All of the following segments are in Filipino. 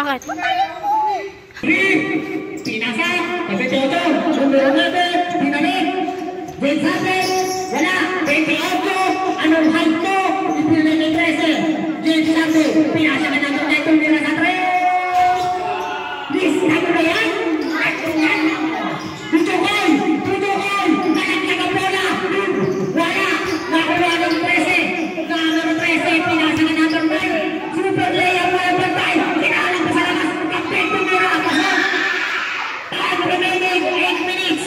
Bakit? Pinasa, kapitoto, sumero natin, pinalik, Jensate, wala, 28, anong height ko, ipinili ng 13, Jensate, pinasa ka natin na itong nila sa 3, listado na yan, tutukoy, nalagyan ang bola, wala, nakuha ng 13, nakuha ng 13, pinasa ka natin na super layer, walang bantay, kinalang ko sa labas, kapit ng nila, pasok, time remaining 8 minutes,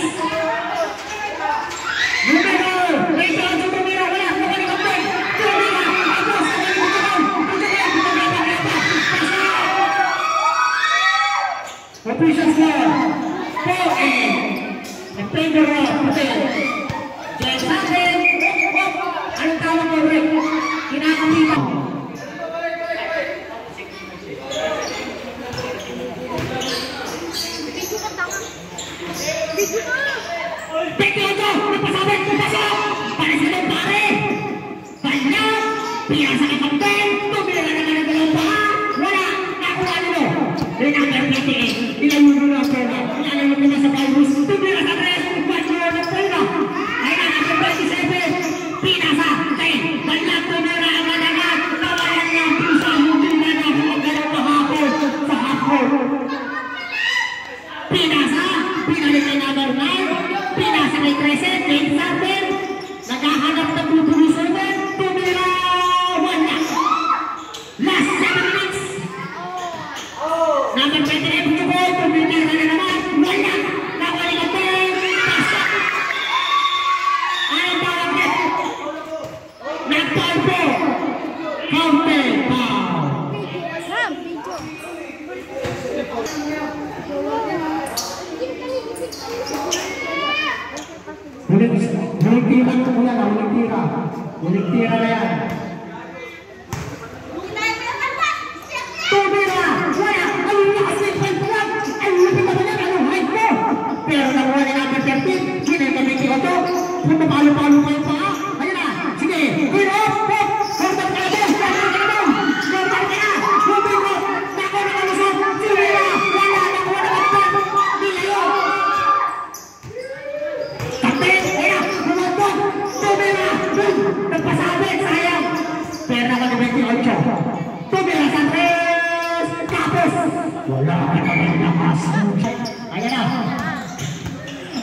official score 4-8 in favor of Putin. Jensate, anong tawag mo rin? Kinakapita. Pekyoto, nagpasabit, pasok! Para sa loob pare! Kanya, pinasa ka kapten, tumira na ka ng dalawang paa, wala, nakuha nyo! Remember PTA, nilaluno na ang pera, nilaluno na sa virus, tumira sa 3, banyo ng pera! Ay na, ang 27, pinasa, 10, balang tumira ang managat, nawalan niya ang pusa, hindi na na ang dalawang hapon sa hapon! Pinasa, pinalik ay number 9, pinasa kay 13, Jensate, naghahanap ng pupulisonan, tumira, wala! Last 7 minutes! Number 28, Putukoy, tumira na naman, wala! Nakawalik ang 10, pasok! Ayaw tawag net! Nag-foul po! Counter foul! Huling tira ko muna na, huling tira na yan. Tumira! Wala! Ayun na kasi yung palag! Ayun na pinagalan! Anong height mo? Pero nakuha na number 13, ginagamitin ko to. Kung mapalo-palo pa yung paa, ayun na! Sige! Clear off! Korban ka na to! Korban ka na! Moving mo! Nakuha na kalusot! Tumira! Wala! Nakuha na kapag! Nilayo! Kapit! Kaya! Lumantog! Tumira! Nagpasabit! Sayang! Pero naman yung 28. Tumira sa 3! Tapos! Wala ka naman lakas! Ayan na!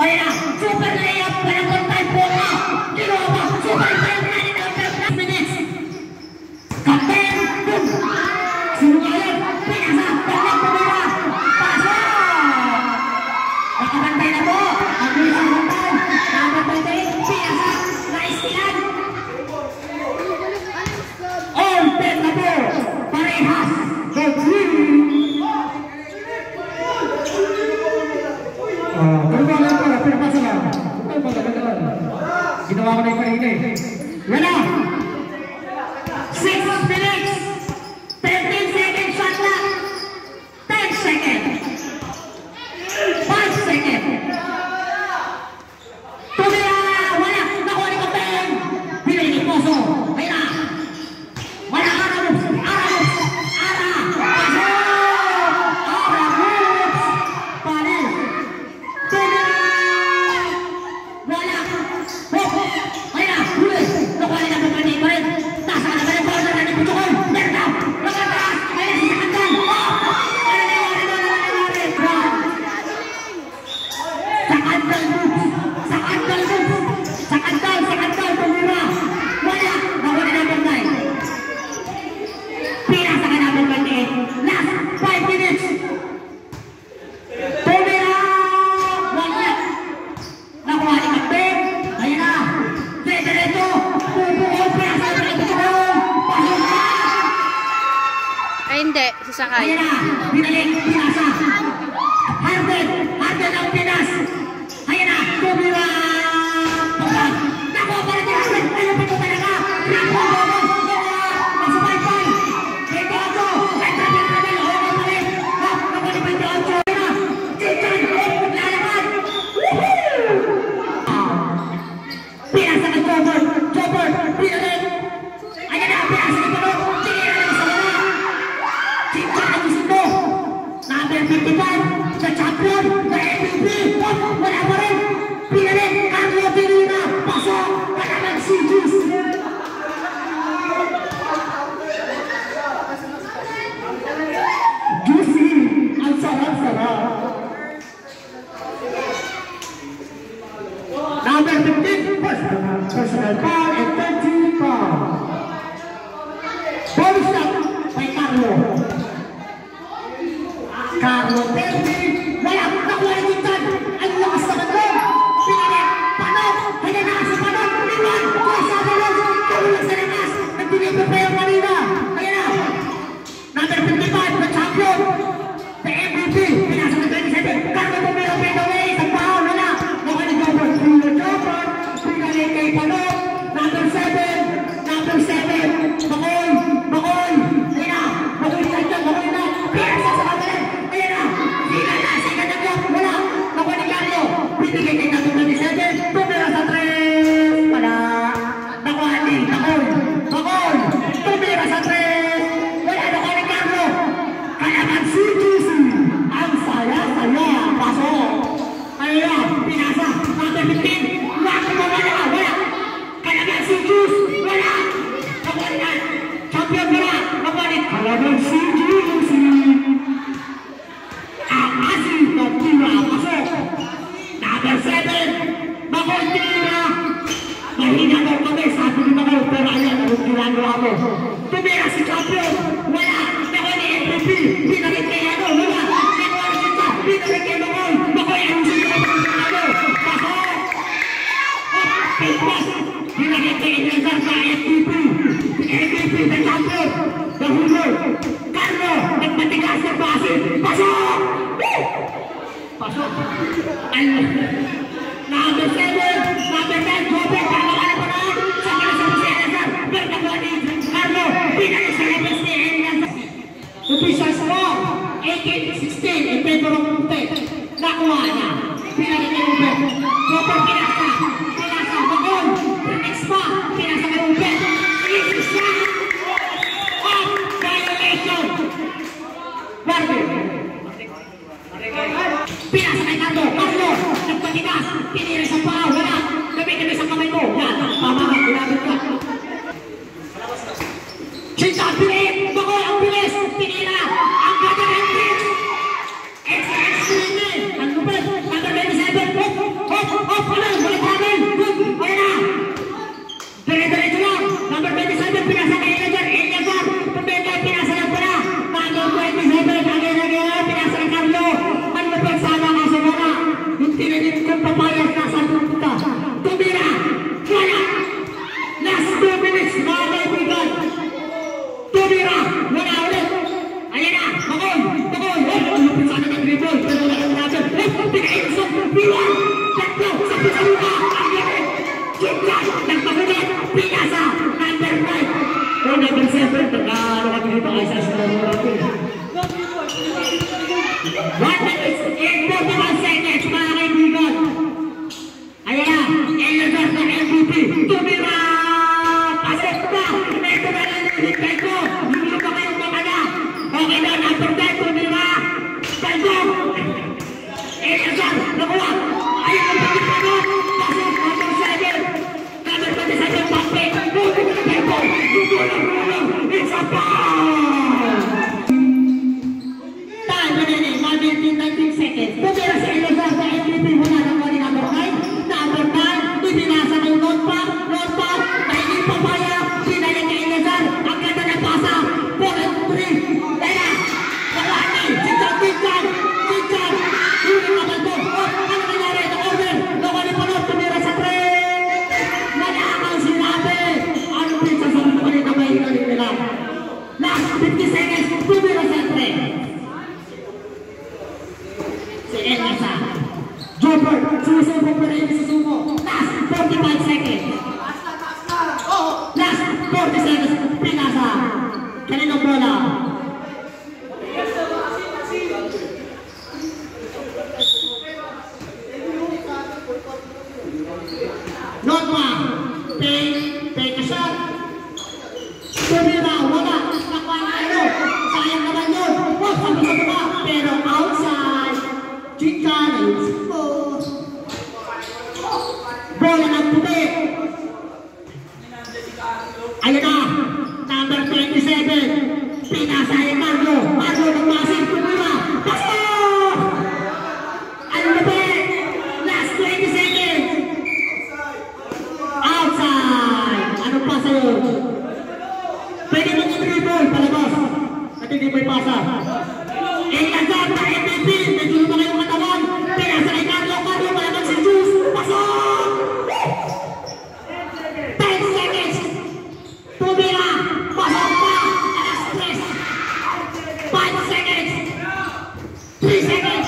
Ayan na! Super layup! Walang one time po ka! Ginawa ba? Super layup! Ginawa ko na yung kanina eh. Wala! 6 minutes! 13 seconds shot lang! 10 seconds! 5 seconds! Tumira! Wala! Nakuha ni Kapeng! Pinay ni Poso! Kaya na! Wala! Ara moves! Ara moves! Ara! Paso! Ara moves! Palis! Tumira! Wala! Kaya na! Huli! Nakuha ni Kapeng pa rin! Taas ka na ba yung bola na ni Putukol? Meron na! Nakataas! Kaya si Sakandal! Sakandal moves! Sakandal moves! Sakandal! Tumira! Wala! Nakuha ni Kapeng pa rin! Pinasa ka namin pati. Last 5 minutes. Tumira! Wala! Nakuha ni Kapeng. Ayan na. Diretso. Pupuko. Pinasa ka namin pati. Pasok ka! Ay, hindi. Sasakay. Ayan na. Binalik. Pinasa. Harden ang pinas. Ayan na. Tumira! Pagkat. Nakuha pa rin ni Harden. Ayun pa ito talaga. Nakuha pa rin. Masupay-pay. 28. Ay, travel. Nakuha pa rin. Nakuha ni 28. Ayan na. Chichen. Lalakad. Woohoo! Pinasa ka Jobber. Pinalik. Ayan na. Pinasa ka Jobber. Tinira na sa wala. Chichen ang gusto mo. Number 55. The champion. The MVP. Wala pa rin. Pinalik. Carlo Pinina. Pasok. Wala ng CGs. Juicy. Ang sarap-sarap. Number 15. Personal foul and 20 foul. Bonus shot by Carlo. Carlo Perdi. Wala. Nakuha ni Quintan. Ang lakas na kanlong. Pinalik. Panok. Hanya na sa panok. Liman. Kosa Veloz. Tulog sa lakas. Nagpinipin pa yung kanina. Ayan na. Number 55. The champion. The MVP. Pinasa ng 27. Carlo Tumira fade away. Sa foul. Wala. Nakuha ni Jobber. Jobber. Pinalik kay Panok. Number 7. Makoy. Ayan na. Makoy na dyan. Makoy na. Pinasa sa kabalan. Ayan na. Siga na dyan. Wala. Nakuha ni Carlo. Pinigay kay Carlo 27. Tumira sa 3. Wala. Nakuha ni Makoy. Tumira sa 3. Wala. Nakuha ni Carlo. Kalaman si GC. Ang saya-saya. Pasok. Ayan na. Pinasa. Number 15. Wala. Kalaman si GC. Wala. Nakuha ni champion. Wala. Nakuha ni Kalaman si GC. Ang asin na tira. Pasok. Number 7. Makoy tira. Mahina daw kami. Sabi ni Makoy. Pero ayan. Anong ginagawa mo? Tumira si champion. Wala. Nakuha ni MVP. Pinalik kay ano. Wala. Nakuha ni Sita. Pinalik kay Makoy. Makoy ang sila. Pasok. Pinpas. Pinalik kay Eleazar sa MVP. MVP the champion. Dahulo. Carlo. Nagmatigas ng basin. Pasok. Pasok. Number 7. Number 10. Jobber. Tama ka na pa na. Sa kalasang si Eleazar. Pero nakuha ni Carlo. Pinalik sa labas ni Eleazar. Officials mo. 18-16. In favor of Ute. Nakuha na. Pinalik kay Ute. Jobber pinasa. Magol. Next pa. Pinasa kay Ute. Easy shot. Off. Violation. Barbie. Pinasa kay Carlo. Nagpatigas. Pinira sa paa. Wala. Gabi sa kamay mo. Yan. Tama ka. Pinabit ka. Chita. Pilit. Makoy. Ang bilis. Pinira. Ang ganda ng bilis. Excellent. Ang lupit. Number 27. Hop. Alam. Walit namin. Good. Ayan na. Dire-diretso lang. Number 27. Pinasa kay Eleazar. Pumenta. Pinasa lang pala. Number 27. Again. Pinasa ng Carlo. Ang lupit. Sana ka sa mga. Yung tinanin kong papayas na sa punta. Tumira. Wala. Last 2 minutes. Mga kaibigan. Tumira. Pinasa, number 5. Oh, number 7. Pagkano kami dito ay sa sunod natin. 1 minute and 41 seconds, mga kaibigan. Ayan na, Eleazar na MVP. Tumira! Pasok ba? Ito na lang yung hintay ko. Hindi pa kayong makana. Okay na, number 10, tumira. Pasok! Eleazar, nakuha. Ayun ang pagkipano. Pasok, number 7. Number 27, Pape. Buti na tempo. Gugulang. It's a foul! Time remaining, 1 minute 19 seconds. Tumira sa Eleazar na MVP. Wala nang wali number 9. Number 9, ibinasa ng Lodpa, na hindi papaya, sinalik kay Eleazar, ang ganda ng pasa, 4-3, kaya, nakuha ni, Chinchan, huling naman to, ano nangyari, na-order, nakuha ni Panot, tumira sa 3, malakang sinabi, ano pizza sa mga kanina may hinalim nila, last 50 seconds, tumira sa 3, si Eleazar, Jumper, susuko pa rin sa sumo. Last 45 seconds. Last 40 seconds. Pinasa. Kaninong bola? Notma. Take a shot. Tumira. Wala. Nakuha na ano. Sayang naman yun. Wag sa mga pero outside. Chicanos. Bola ng puti. Ayan na. Number 27. Pinasa yung Marlo. Marlo ng masin. Tumira. Pasok! Ano na ba? Last 20 seconds. Outside. Ano pa sa'yo? Pwede mong i-dribble. Palabas. At hindi mo ipasa. Eleazar na MVP. Medyo ba kayong katawan? Pinasa kay Carlo. Carlo palabas si Juice. Pasok! 10 seconds. Tumira. Pasok pa. Alas 3. 5 seconds. 3 seconds.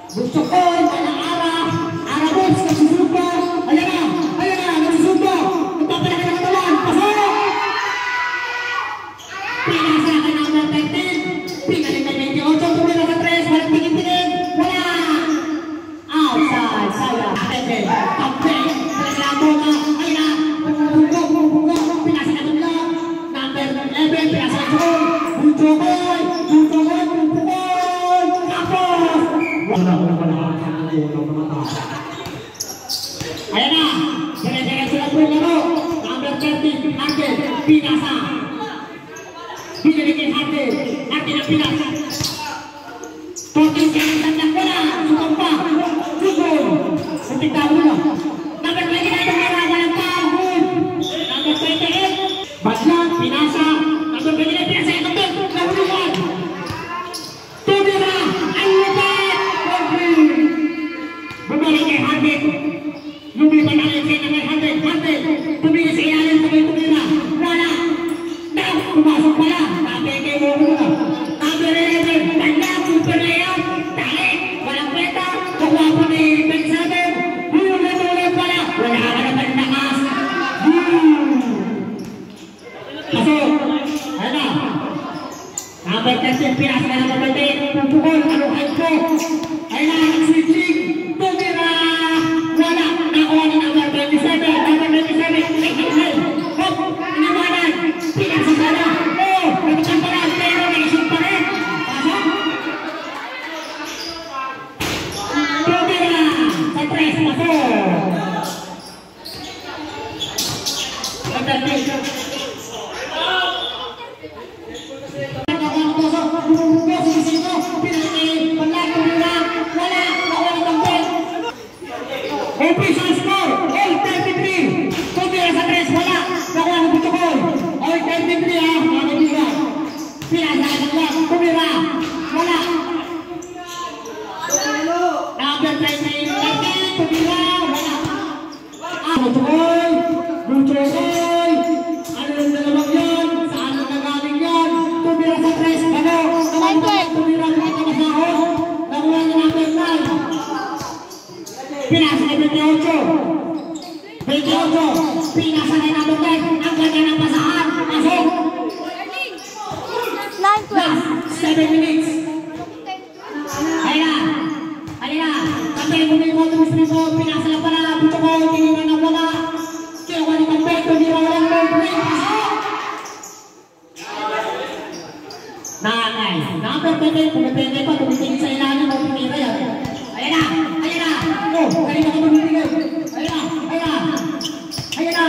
Buksokoy. Ara. Arabos. Nagsusuko. Ayan na. Nagsusuko. Nagpapalaki ng katawan. Pasok! Pinasa kay number 13. Pinalik kay 28. Tumira sa 3. Walang tingin-tingin. Wala. Outside. Sayang. Kape. Reklamo na. Ay na. Bungo. Pinasa ka tumla. Number 11. Pinasa ka tumla. Bunjokoy. Kapos. Wala. Ayan na. Dire-dire sila po yung laro. Number 13. Angel. Pinasa. Pinalikin Angel. Angel na pinasa. 14 seconds ang nakuha. Sukang pa. Sukong. Suntik na ulo. Number 20 na tumira. Walang pahul. Number 28. Badlang. Pinasa. Number 29. Pinasa. Number 21. Tumira. Ang lupat. Bumalik kay Angel. Lumipan na rin siya ng Angel. Tumira sa ilalim. Tumira. Wala. Pumasok pala. Tapos kay Momo. Number 11. Tanyang. Super layout. Tahe. Walang kwenta. Kukuha po ni Ben 7. Ulit pala. Wala ka naman nakas. Pasok. Ayan na. Number 13. Pinasa ka naman natin. Pupukol. Aluhan ko. Ayan na. Switching. Tumira. Wala. Nakuha ni number 27. Number 27. Hop. Iniwanan. Pinasa ka na. Nagkakang pala. Pero naisip pa rin. Pasok. Tumira. Sa 3. Pasok. Nagkakang. Official score, all 33. Tumira sa 3, wala. Nakuha ng Butokol. All 33 ha, mga kaibigan. Pinasa ka lang, tumira. Wala. Number 20, tumira. Wala. Butokol. Ano yung dalawang yan? Saan ang nagaling yan? Tumira sa 3, ano? Tumira kahit na masahon. Nakuha ng number 9. pinasa kay 28. 28, pinasa kay number 10. Ang ganda ng pasahan. Pasok. 7 minutes. Ayan na. Kapag bumiko, tumis-tumiso, pinasa lang pala. Buto ko, tinignan na wala. Kaya wala kang pekto, di ba walang break. Pasok. Nakakay. Number 10, pumipende pa, tumitingin sa ilalim mo, pinira yan. Ayan na. Oh, kanina ka tumitingin. Ayan na.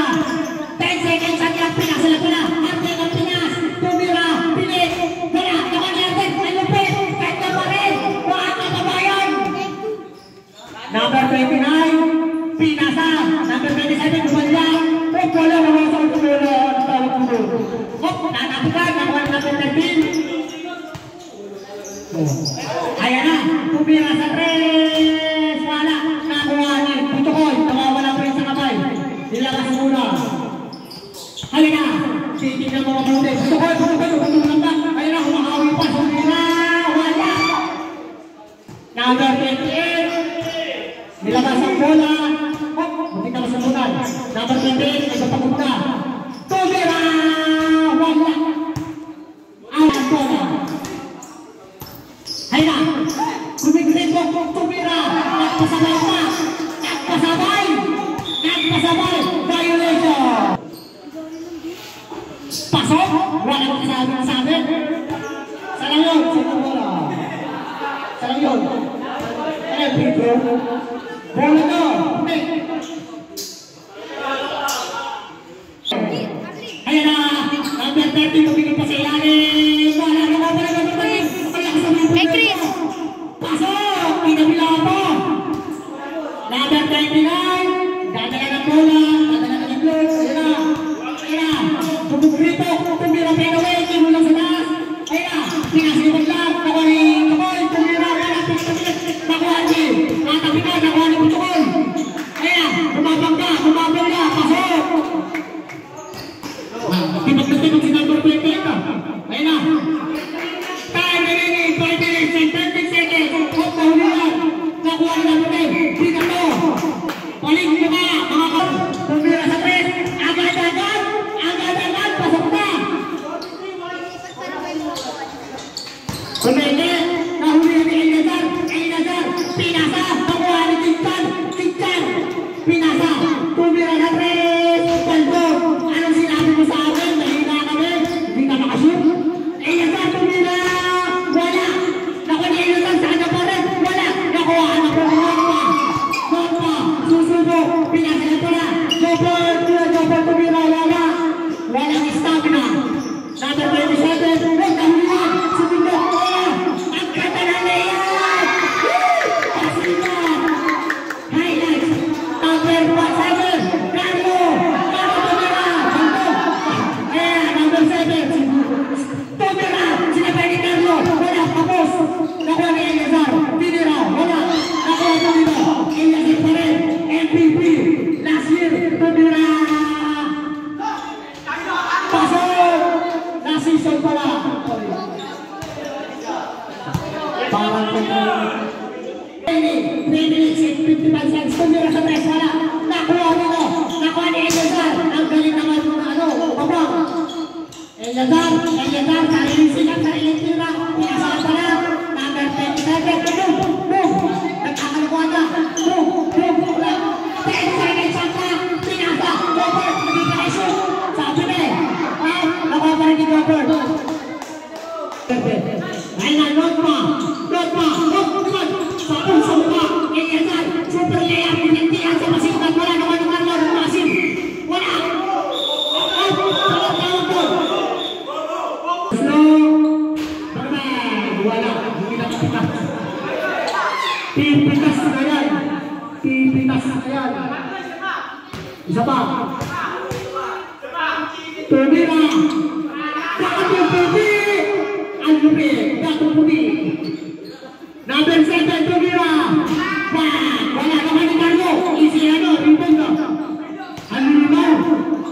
10 seconds ang ilang pinasa lang pala. Arte ng Pinas, tumira, pilit. Wala, naman natin, ay lupit. Kahit na pa rin, mga kababayan. Number 29, pinasa. Number 27, kumanda. Wala naman sa tumira. Nanapikan, nakuha na number 13. Ayan na, tumira sa 3. Wala, nakuha ni Putukoy. Nawawala pa rin sa kamay. Nilakas muna. Ayan na, titignan mo mabuti. Putukoy, lang ba? Ayan na, humakawi pa. Tumira, wala. Number 28. Nilabas ang bola. Buti ka masabunan. Number 28, nagpapagod na. Tumira, wala. Ang bola. Ayan na, kumigrin ko, tumira. Nagpasabay pa. Nagpasabay. Violation. Pasok. Walang kasabi. Salang yun. Salang yun. Ayan, Pedro. Bola na. Ayan na. Number 30. Kumigrin pa sa ilalim. Wala na. Hey, Chris! Pasok. Pinabila po. Number 29. Dadala ng bola. Dadala ng blitz. Ayan na. Tumugrito. Tumira pa away. Timula sa taas. Ayan na. Pinasiwag lang. Nakuha ni Tukoy. Tumira. Nakuha ni. Natapikan. Nakuha ni Putukol. Ayan. Bumabangga. Pasok. Tipag-tipag si number 28. Ayan na. Time remaining. 30 seconds. Nakuha ni number 10. Pika to. Paling mga tumira sa 3. Agad-agad. Pasok na. Kumende. Nahuli ni Elazar. Pinasa. Nakuha ni Tingkan. Pinasa. Tumira sa 3. Paldo. Anong sinabi mo sa akin? Mahina kami. Hindi ka makashoot. Elazar, tumira. Wala. Nakuha ni Elazar. Sana pa rin. Wala. Nakuha na po. Norma. Susubo. Pinasa na pala. Jopper. Tumira. Walang stamina. Number 27. Huwag ka huli. Sumindo. Ang ganda na layan. Pasina. Highlights. Number 7. Carlo. Tumira. Number 7. Tumira. Sinabay ni Carlo. Wala. Tapos. Nakuha ni Elazar. Tinira. Wala. Nakuha Tumira. Elazar pa rin. MVP. Last year. Tumira. Pasok! Nasisyon pala. Parang 3 minutes and 55 seconds. Tumira sa 3. Wala. Nakuha nito. Nakuha ni Elazar. Ang galing naman ng babang. Elazar. Sariling sikat. Sariling tira. Pinasala pala. Number 27. Boom. Nagkakalukuhan na. Boom. 10 seconds ang pa. Pinasa. Over. Hindi pa na-shoot. Sabi na eh. Nakuha pa rin ni Robert. Ayan na, Norma. Sa puso mo. Elazar. Super layup. Pinagtihan sa masikat. Wala naman ng Marlon. Masin. Wala. Tawag po. Slow. Wala. Hindi na kapitas. Pipitas na yan. Isa pa. Tumira. Dato Puti. Ang lupi. Dato Puti. Number 7. Tumira. Wala naman ni Carlo. Isiano. Rimbonga. Ang lumaw.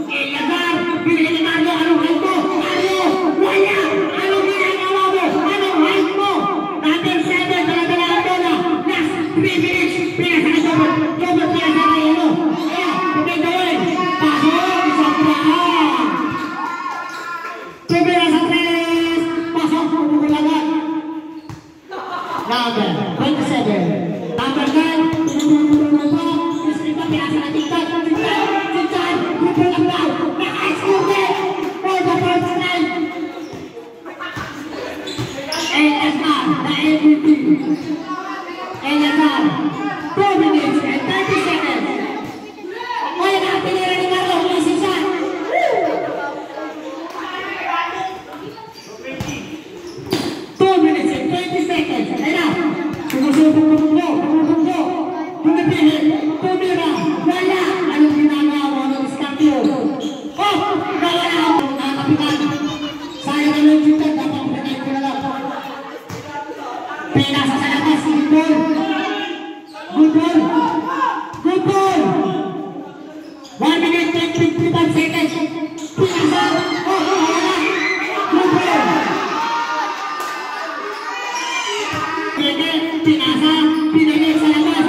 Elazar. Binigyan ni Carlo. Anong height mo? Carlo. Wala. Anong ginagawa mo? Anong height mo? Number 7. Dala-dala ang bola. Last 3 minutes. Pinasa na double. Double pinasa na yun. Ayan, pagay gawin. Pasok, isang paan. Tumira sa 3. Pasok, pumulagan. Number 27. Number 9. Pinasa na pinasa na tingkat. Tingkat. Grupo lang daw. Naka-score din. For the first time. ASR, the MVP. ASR, 2 minutes and 30 seconds. O yung nakapilira ni Carlo, easy shot. 2 minutes and 20 seconds. Ayun na. Sumusubo. Pumipili. Tumira. Wala. Anong ginagawa mo ng Scorpio? Oh! Nawala ako. Nakakapitan. Sayang na yung jutan. Dapat pinakain ko na lang. Pinasa sa labas. Good ball. Good ball. Good ball. 1 minute and 55 seconds. Pinasa. Oh! Nawala. Good ball. Pinasa. Pinagay sa labas.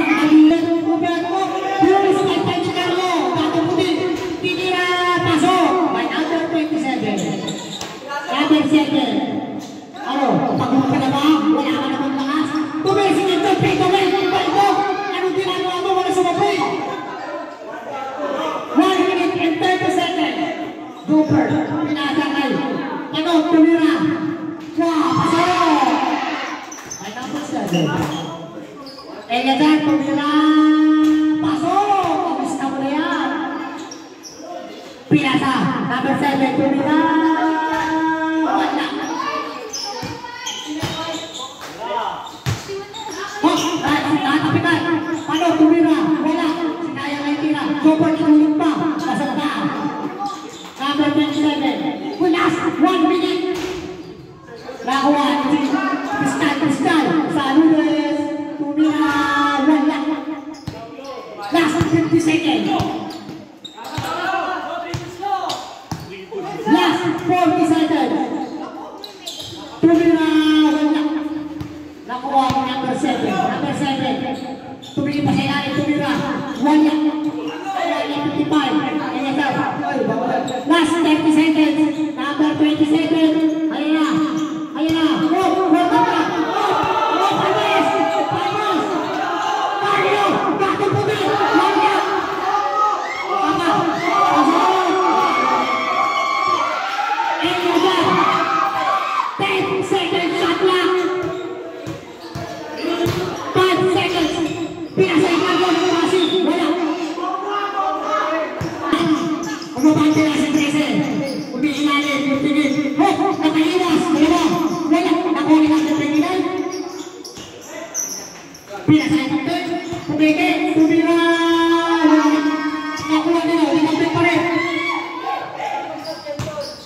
Ano, pagod ka na ba? Wala ka namang lakas? Tumesi nito, pay-to-win! Pay-to! Anong ginagawa mo? Wala sumapay! 1 minute and 30 seconds! Super! Pinasakay! Ano, tumira! Wow! Pasok! Ay, tapos na din. Elegan, tumira! Pasok! Kamusta mo na yan? Pinasa! Number 7, tumira! Paano tumira? Wala. Sinaya na yung tira. Super inulit pa. Pasok na. Number 27. Last 1 minute. Nakuha. Pistal. Saludes. Tumira. Wala. Last 50 seconds. Last 40 seconds. Tumira. Wala. Nakuha ko number 7. Number 7. Tumingin pa sa ilalim, tumira. Wala. 55. Last 30 seconds. Number 27. Ayan na. Oh, Paris. Mario. Bakit puti? Wala. Papa. Ayan na. 10 seconds shot lang. 5 seconds. Pinasa yung Carlo ng Pasig. Wala. Umabante na si 13. Umiilalim. Tingin. Oh! Nakaiwas. Wala. Nakuha na sa terminal. Pinasa yung kapten. Pumike. Tumira. Wala. Nakuha nila. Kapten pa rin.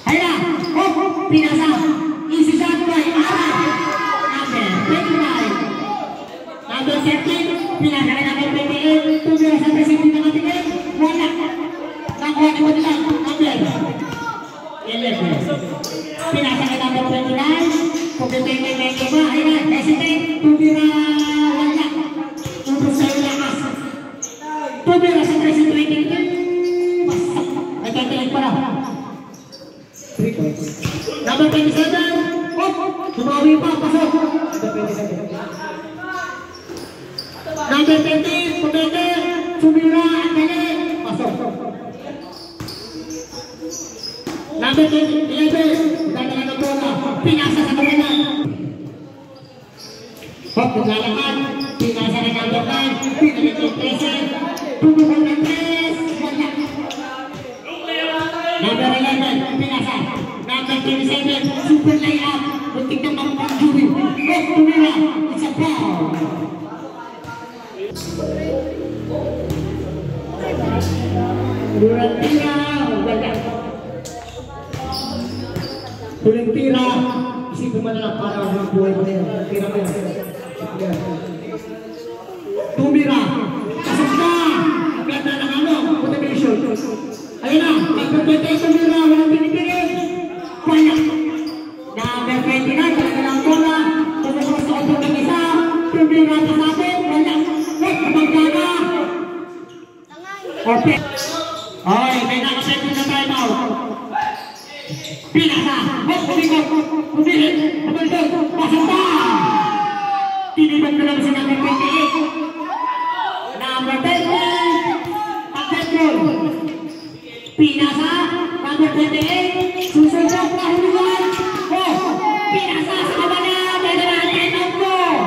Hayla. Oh! Pinasa. Easy shot by Ara. Number 29. Number 13. Pinasa na number 28. Tumira sa presidente ng ating game. Wala. Nakuha ni Madilang. Number 11. Pinasa na number 29. Pagkatay ba? Ayun na. Hesitate. Tumira. Wala. Ubus sa lakas. Tumira sa presidente. Nagkakain pa na. 3 points. Number 27. Tumawi pa. Pasok. Number 20, Pumeke, Tumira, Akane, pasok. Number 11, dadalan ng bola, pinasa sa kamera. Hop, naglalakad, pinasa na number 9, pinalik yung 13, tumukol ng 3, wala. Number 11, pinasa. Number 27, super layup, muntik ng pang-juwi. Hop, Tumira, it's a foul. Huling tira, wala. Huling tira, isipin mo na lang para ang buhay mo na yun. Tira mo yun. Tumira, pasok na! Ang ganda ng ano, motivation. Ayun na, magpapatay Tumira, walang pinipigil. Wala. Number 29, talaga lang bola. Tumukos sa otong ng isa. Tumira pa sa atin, wala. Okay. Okay, may nakapagod na time out. Pinasa. Kumikot. Kumilit. Kumikot. Pasok ba? Tinibag ko lang sa number 28. Number 20. Pag-control. Pinasa. Number 28. Susundok na hulugan. Oh. Pinasa sa kabana. Dahil na time out mo.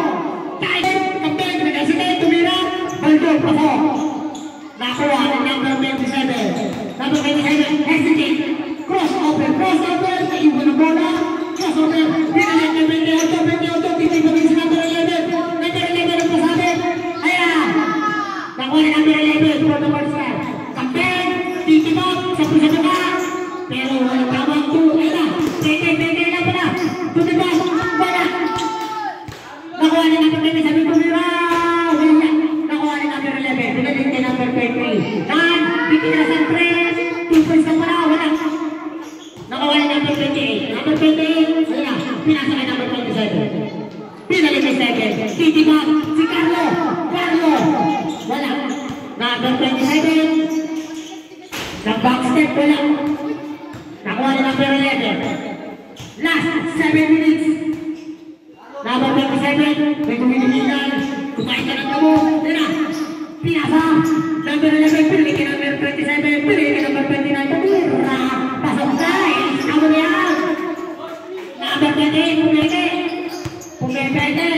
Kahit kapag nagkasinay tumira. Baldog. Pasok. Nakuha ng number 27. Number 27. Hesitate. Crossover. Iwan ng bola. Crossover. Pinalik ng 28. Tinibagin sa number 11. Number 11 ang pasabi. Ayan. Nakuha ng number 11. Protocol start. Kapag titibag sa pusa-pusa. Pero walang tamang 2. Ayan. Pwede na pala. Tutibag. Bola. Nakuha ng number 27. Tumira. Nakuha ng number 11. Pinalik ng number 20. Dan. Titira sa 3. 2 points na pala. Wala. Nakuha ng number 28. Number 28. Ayan. Pinasa kay number 27. Pinalik kay 7. Titibag. Si Carlo. Wala. Number 27. Nag-backstep. Wala. Nakuha ng number 11. Last 7 minutes. Number 27. May kuminigilan. Kumain ka ng tabo. Tira. Pinasa. Number 11. Pinalik kay number 27. Pinalik kay number 29. Tira. Pasok tayo. Ako yan. Number 28. Pumipete.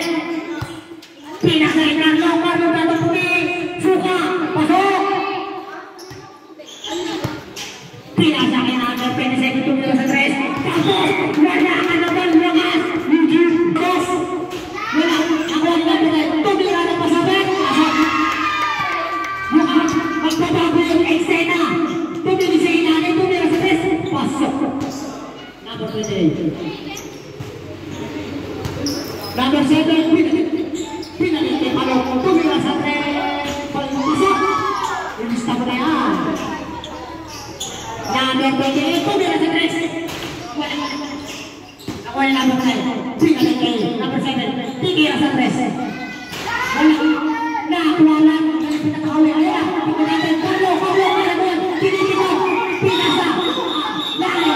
Pinasa kay Carlo. Carlo dapat pumi. Suka. Pasok. Pinasa kay number 27. Tumira sa 3. Tapos. Wala ka naman. Wakas. Eugene. Dos. Wala. Ako ang natin. Tumira na pasabit. Pasok. Wakas. Magbabago yung eksena. Tumira sa inanin. Tumira sa 3. Pasok. Number 28. Number 7, pinalik kay Palok. Tumira sa 3. Pasok. Ilista mo na yan. Number 28, tumira sa 3. Wala. Ako yung number 9. Pinalik kay number 7. Tigil sa 3. Wala. Nakuha lang. Pinakahawi. Ayan. Pinakahawi. Carlo. Pinitibo. Pinasa. Lahat.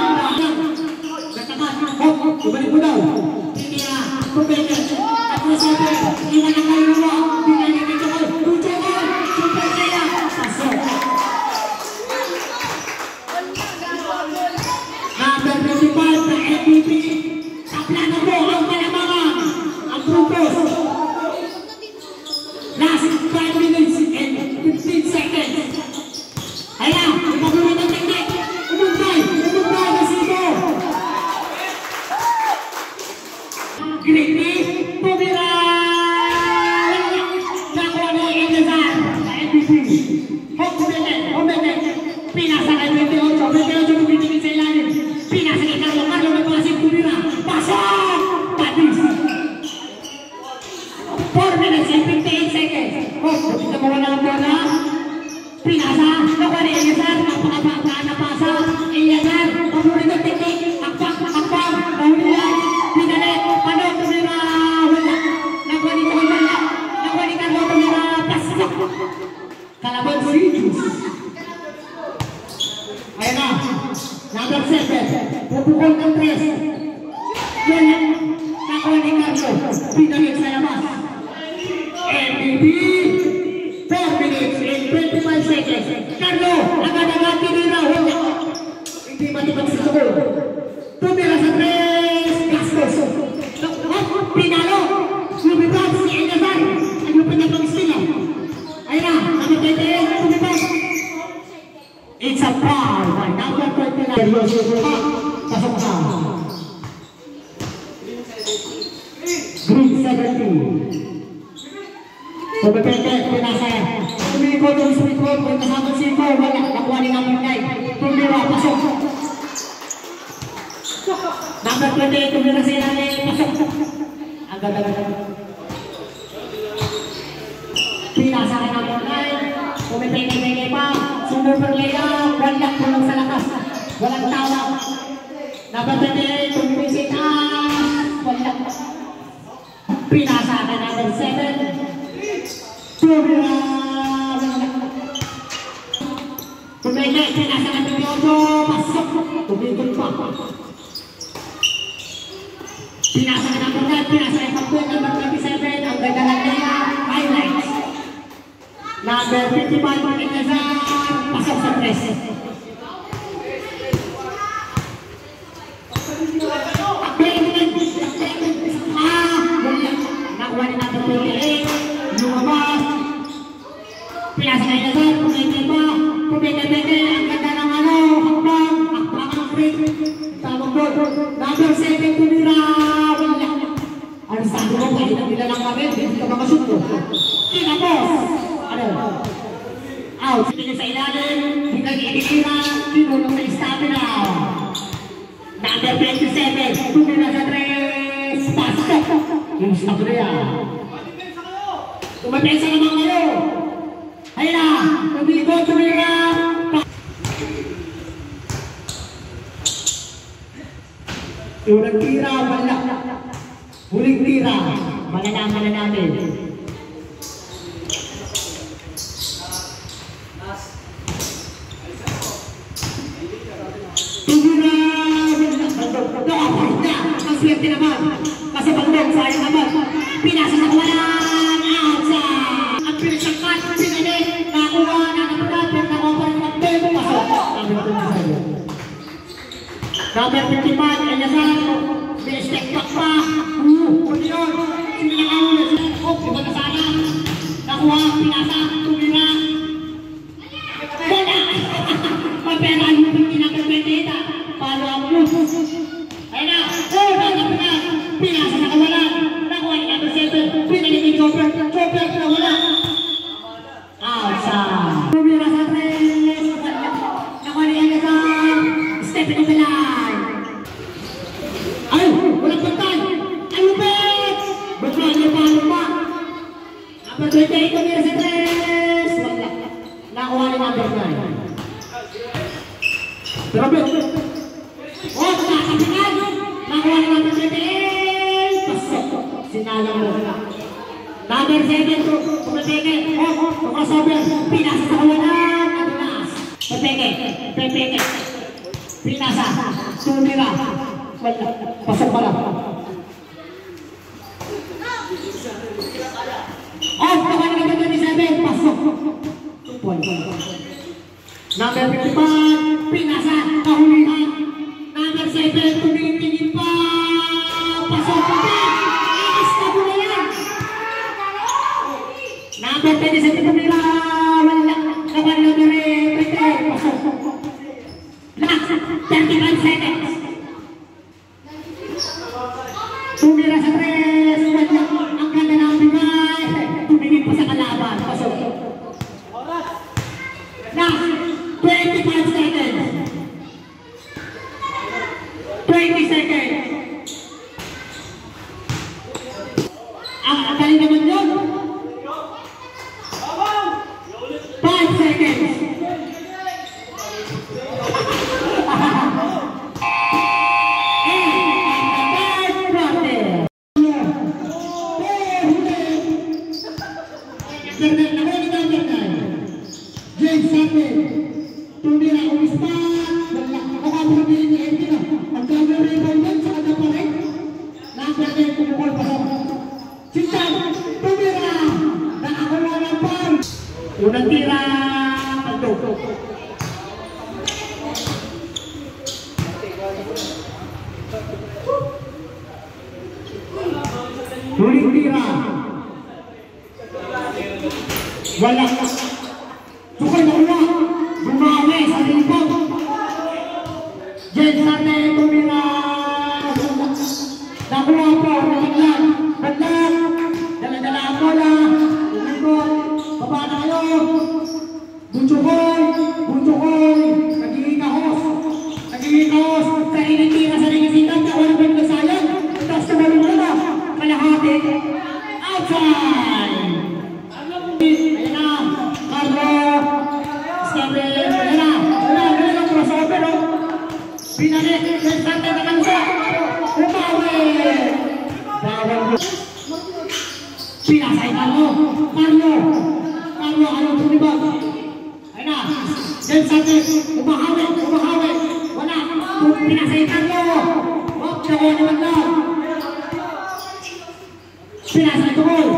Nagtakas. Ibalik mo daw. Pinira. Pupeke. At nasabi. Iwan ang kayo mo. Pinalik ito ko. Tucho ko. Super kaya. Pasok. Number 25 na MVP. Sa plano mo ang malamangan. Ang purpose. Last 5 minutes and 15 seconds. Ayan, ipagulit ang teknik. Umuntay na sito. Green tumira. Nakuha ni Elazar sa MVP. Homene. Pinasa kay 28 tumitingin sa ilalim. Pinasa kay Carlo nagpasig tumira. Pasok! Patis. 4 minutes and 58 seconds. Kita mo na ang bola. Pinasa. Nakuha ni Elazar. Napakabangkaan na pasa. Elazar. Pamulit ang teknik. Akpak. Nahulihan. Pinalik. Pano. Tumira. Wala. Nakuha ni Carlo. Nakuha ni Carlo. Tumira. Pasok. Kalaban si Jus. Ayan na. Number 7. Pupukol ng 3. Wala. Nakuha ni Carlo. Pinalik sa labas. MVP. 4 minutes and 25 seconds. Carlo, agad-agad tinira. Wala. Hindi matipag sa suko. Tumira sa 3. Gastos. Pinalo. Lumipad si Elazar. Ano pa niya pang-stila? Ayan na. Number 28. Lumipad. It's a foul by number 29. Pasok sa. Green 17. Pumipete, pinasa. Tumikot yung sweet-roll. Kung kasama si Ko, wala. Nakuha ni number 9. Tumira, pasok. Number 28, tumira sa ilalim. Pasok. Agad-agad. Pinasa ka number 9. Pumipete pa. Super layup. Walang tulong sa lakas. Walang tawag. Number 28, tumipit sa walang. Pinasa ka number 7. Tumira. Eme, pinasa ng 28, pasok. Tumigil pa. Pinasa ng number 9, pinasa ng number 27, ang ganda lang niya, highlights. Number 55, Pinazar, pasok sa press. Nakuha ni number 28, lumabas. Pinasa ng Pinazar, pumigil pa. Pumigil-pigil, ang ganda ng hakbang ang break. Tawag doon, number 7, tumira. Ano sabi mo, kahit na nila lang kami, hindi ka makashoot ko. Kinapos! Ano? Out! Sige sa ilalim, hindi nag-iitira, kinulong sa stamina. Number 27, tumira sa 3, pasok! Yung stop na yan. Tumapensa naman kayo! Ayun na! Tumigo, tumira! Yung nagtira, wala. Huling tira, malalaman na natin. Tumira! Ang swerte naman. Kasi bandog, sayang naman. Pinasa sa kawalan, outside. Ang pinisangkat, pinali, nakuha na napagat, nakuha ng magdebo. Pasok. Number 55, Elazar. May-step back pa. Kung yun, sino nakahuli siya? Iba na sana. Nakuha, pinasa, tumira. Wala! Pagpera, yung pinaka-28. Palo ang plus. Ayun na. Nagkapinas. Pinasa na kawalan. Nakuha ni number 7. Pinalik ni Chopper. Chopper, nawala. Outside. Tumira sa 3. Nakuha ni Elazar. Step into the line. Ay! Walang pantay! Ay, lupit! Lupa! Number 28, tumira sa 3! Wala. Nakuha ni number 9. Grabe! Oh, nakakapinan! Nakuha ni number 28! Pasok! Sinalang mo. Number 7, tumapeke. Oh, crossover. Pinasa sa kawalan. Adunas. Pepeke. Pinasa. Tumira. Pasok pala. Off, nakuha ni number 27. Pasok. Number 55. Pinasa. Kahulihan. Number 7. Tumitingin pa. Pasok pa. I-stop mo na yan. Number 27. Tumira. Wala. Nakuha ni number 8. Pasok. Last. 35 seconds. Tumira sa 3, wala. Ang ganda ng bigay. Tumingin pa sa kalaban. Pasok. Last, 25 seconds. 20 seconds. Ang galing naman yun. 5 seconds. Unang tira, pagtok. Huling tira. Wala. Sukay na uwa. Bumawi sa rebound. Jensane tumira. Nakuha po. Badlan. Dala-dala ang bola. Umikot. Baba na kayo. Buntukoy. Nagigingahos. Sa initira sa ringisitan. Walang benda sayang. Tapos tumalong na. Kalahati. Outside. Ayan na. Carlo. Stephen. Ayan na. Ayan na. Crossover. Pinalik. Sensante na lang siya. Umawi. Bawal. Pinasay Carlo. Carlo. Ayaw tumibag. Ayan na. Sensate, umahawi. Wala. Pinasaitan mo. Hop, nakuha naman lang. Pinasay tukol.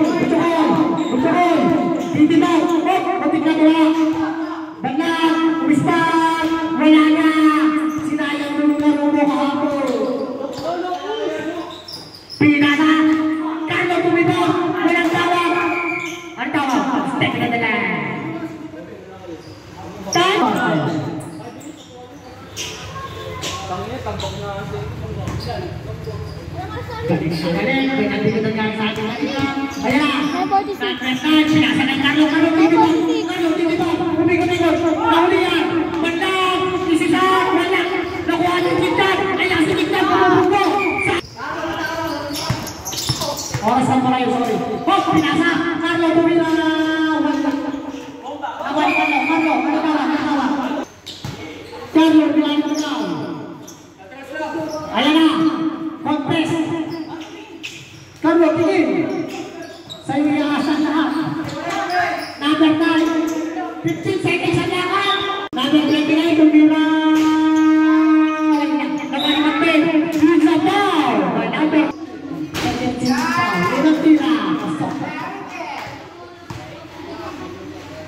Hindi daw. Hop, matignan mo lang. Banang, umispan. Wala na. Sinayang lulungan mo kahapon. Pinasa. Carlo tumito. Walang tawag. Ang tawag. Step na dala. Time. Galing, pinagbibitan niya sa ating kanina. Ayan na. Nag-prestan. Sinasa ng Carlo. Carlo, tumito. Umikot-ikot. Nahuli yan. Bandang. Isisan. Wala. Nakuha ng Kintan. Ayan si Kintan. Pumupugpo. Oras ang malayo, sorry. Hop, pinasa. Carlo, tumila. Wala. Awali Carlo. Ano tawa? Carlo, bilang mo daw. Ayan na. Compress. Carlo, tingin. Sa'yo yung asan lahat. Number 9. 15 seconds ang lakad. Number 29, tumira. Nagalimatin. Use a ball. Number 17. Unang tira.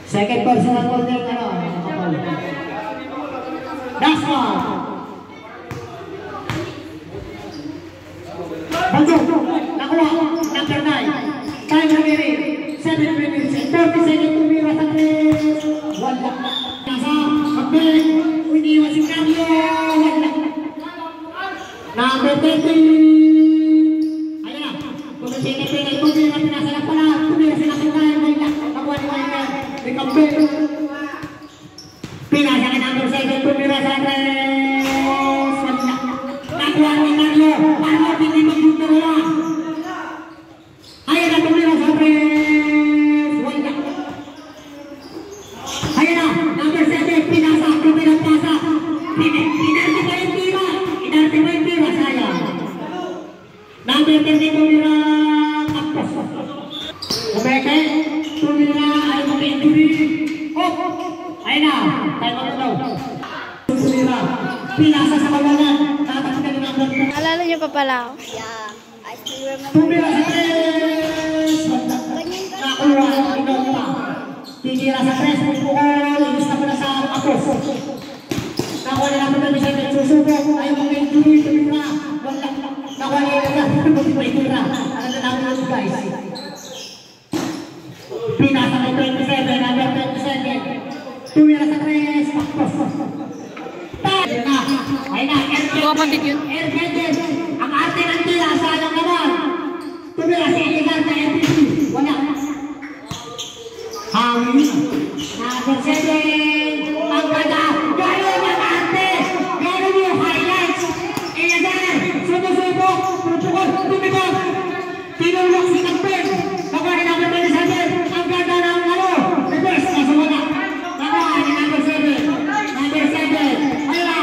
Second personal corner ka na. That's all. Banjo. Nakuha. Number 9. Time remaining. 7 minutes. 40 seconds tumira sa 3. Wala. Nasa. Magbig. Iniwan si Carlo. Wala. Number 30. Ayan na. Tumira. Tumira. Pinasalang pala. Tumira sila kinayan. Wala. Nakuha ni Wala. Recompe. Pinasa ka number 7. Tumira sa 3. Wala. Nakuha ni Carlo. Carlo. Hindi mag-duto nila. Ayan na. Tumira sa 3. Wala. Ayan na. Number 7. Pinasa. Tumira pasa. Inarte pa yung tira. Sayang. Number 30. Tumira. Tapos. Umeke. Tumira ay mag-injury. Oh! Ayun na. Time out daw. Tumira. Pinasa sa kawalan. Tatas ka ng number 2. Alala niyo pa pala ako? Yeah. I still remember. Tumira sa 3. Nakuha. Inota. Tinira sa 3. Pupukol. Ilis na pala sa Apos. Nakuha na naman kami sa nagsusubok. Ayaw mag-injury. Tumira. Wala. Nakuha na tumira. Alam na namin natin guys. Pinasa kay 27, number 27. Tumira sa 3, Apos. Ayun na. Airheaded. Ang arte ng tira, sayang naman. Tumira si Edgar na MVP. Wala. Hangin. Number 7. Ang ganda. Gano'n ang arte. Gano'n yung highlights. Edgar. Sumusubok. Pupukol. Tumibog. Tinulong si Kampen. Nakuha ni number 27. Ang ganda ng reverse. Nasa wala. Nakuha ni number 7. Number 7. Ayun.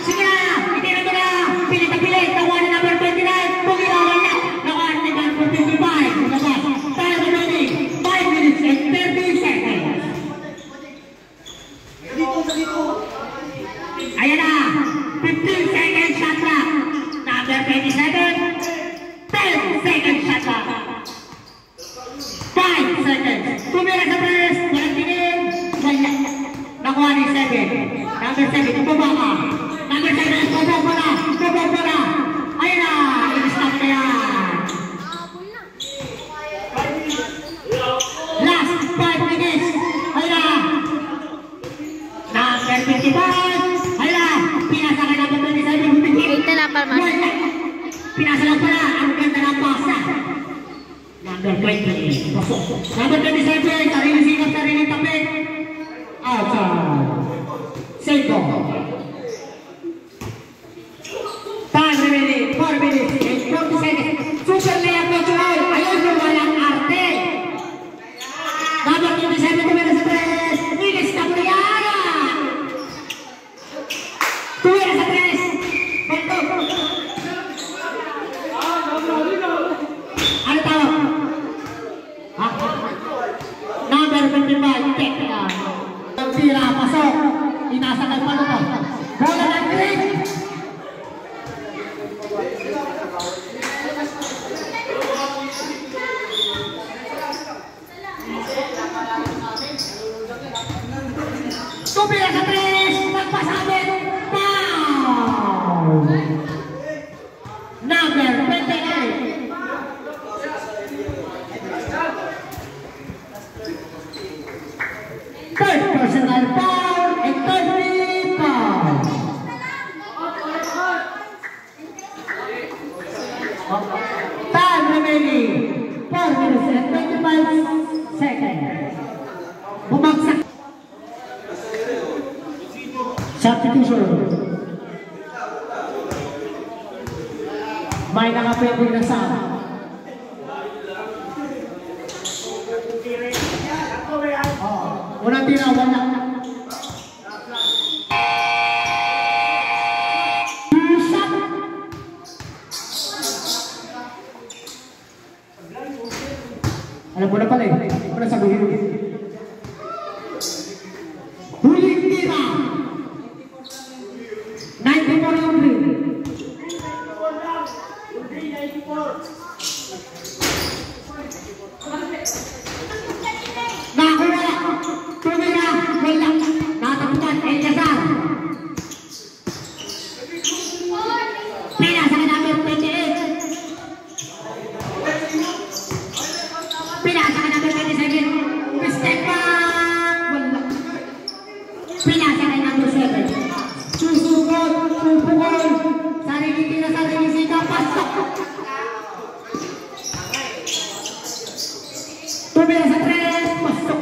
Sige na. Hindi na ito na. Pilit. Nakuha ni number 29. Pumirawan na. Nakuha ni number 25. Time remaining. 5 minutes and 30 seconds. Ayan na. 15 seconds shot clock. Number 27. 10 seconds shot clock. 5 seconds. Tumira sa press. Walang tingin. Wala. Nakuha ni 7. Number 7. Tumaba ka. Number 7. Tumaba pa na. Ayun na. I-stop na yan. Last 5 minutes. Ayun na. Number 55. Ayun na. Pinasa ka number 27. Wait na lang, Palma. Wala. Pinasa lang pala. Ang ganda ng pasa. Number 20. Number 27. Sarili sikap, sarili tapik. Outside. Seko. Time remaining. 4 minutes and 40 seconds. Super layup na Chuhoy. Ayun yung walang arte. Number 27. Tumira sa 3. Inis na Priara. Tumira sa 3. Ano tawag? Number 25, Tekla. Tira, pasok. Inasa kay Paluto. Bola ng green. Tumira sa 3. Nagpasabit. Foul. Number 28. Third personal foul and third free foul. Time remaining 4 minutes and 25 seconds. Bumagsak. Substitution. May nakapwede na sa unang tira, wala. Shot. Alam mo na pala eh. Hindi ko na sabihin. Huling tira. 94 yung rin. Nakuha. Tumira. Wala. Nataputan. Eliazar. Pinasa ka namin 28. Pinasa ka namin 27. Mistake back. Wala. Pinasa ka namin 7. Susugod. Pupukol. Sarili tira. Sarili sika. Pasok. Tumira sa 3. Pasok.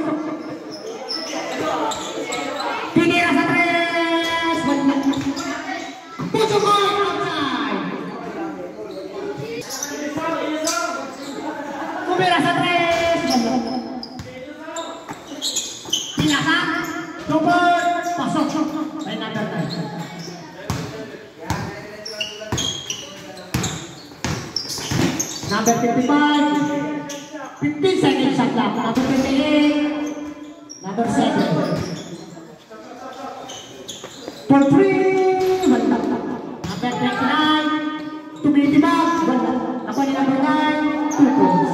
Tinira sa 3. Wala. Pusukol. Outside. Tumira sa 3. Wala. Pinasa. Double. Pasok. Ay number 9. Number 55. 15 seconds shot clock. Number 28. Number 7. For 3. Wala. Number 29. Tumitibag. Wala. Ako ni number 9. 2 points.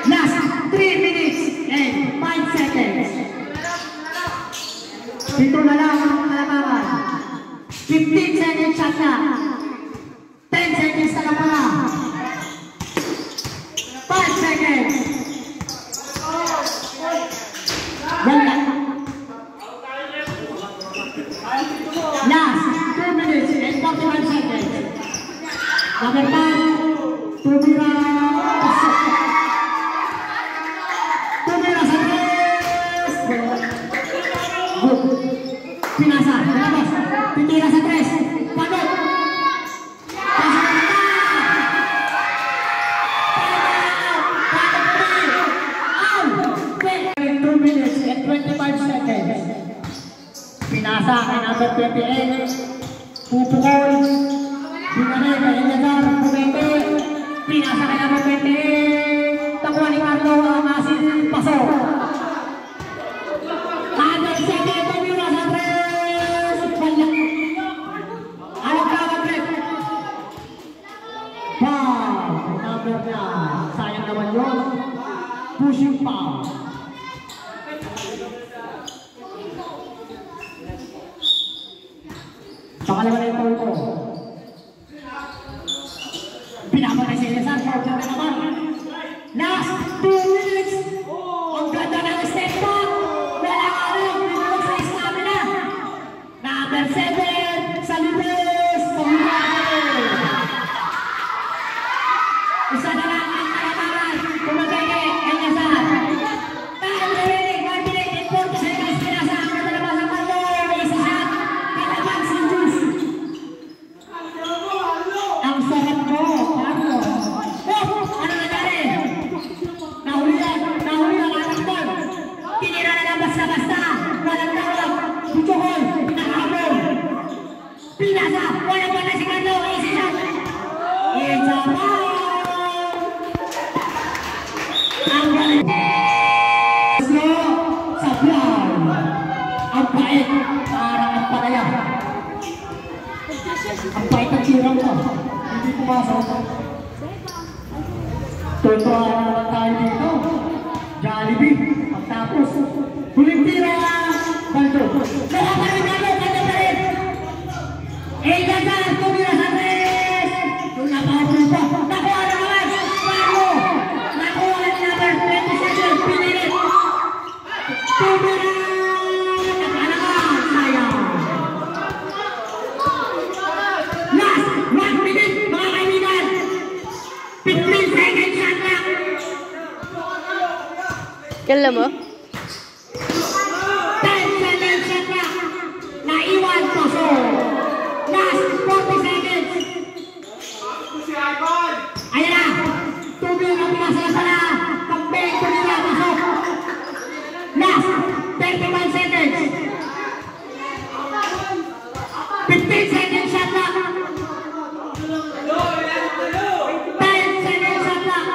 Last 3 minutes and 5 seconds. Dito na lang ang kalamangan. 15 seconds shot clock. 10 seconds na lang pala. 5 seconds. Wala. Last 2 minutes and 45 seconds. Number 1. Tumira. Tumira sa 3. Good. Pinasa. Labas. Titira sa 3. Panot. Pinasa kay number 28. Pupukol. Binare kay Eliazar. Pumete. Pinasa kay number 28. Takuha ni Carlo ang asin. Pasok. Number 7. Tumira sa 3. Wala. Alam ka ba 3? Foul. Number 9. Sayang naman yun. Pushing foul. Pangalawa na yung foul ko. Pinapatay si Eliazar. Foul na naman. Last 2 minutes. Ang ganda ng step back. Wala ka rin. Pinulog sa stamina. Number 7. Sa libes. Isa na lang ang kalamangan. Kumagay kay Eliazar. Time remaining 1 minute and 40 seconds. Pinasa ang natalabas ang Carlo. May isa siya. Kalaman si Juice. Ang sarap mo, Carlo. Oh! Ano nangyari? Nahuli yan. Anak mo. Tinira na lang basta-basta. Walang tawag. Puchokol. Pinakahabol. Pinasa. Walang pala si Carlo. Isa siya. It's a foul. Ang galing. Lucio Sablay. Ang bait, parang ang palaya. Ang bait ang sirang to. Hindi pumasok. Totoo naman tayo dito. Jollibee. Pagtapos, huling tira. Baldo. Nakuha pa rin namin. Kanya pa rin. Ganda. Tumira sa tres. Yung napakapulong pa. Nakuha na naman. Paano? Nakuha na naman. 27. Pinilit. Tumira. Nakalaman. Sayang. Last 1 minute, mga kaibigan. 15 seconds shot lang. Kailan mo? 10 seconds shot lang. Naiwan po. So, last 40 seconds. Ayan na. Tubig ang pinasa pala. Pag-bake ko nila. Pasok. Last 31 seconds. 15 seconds shot lang. 10 seconds shot lang.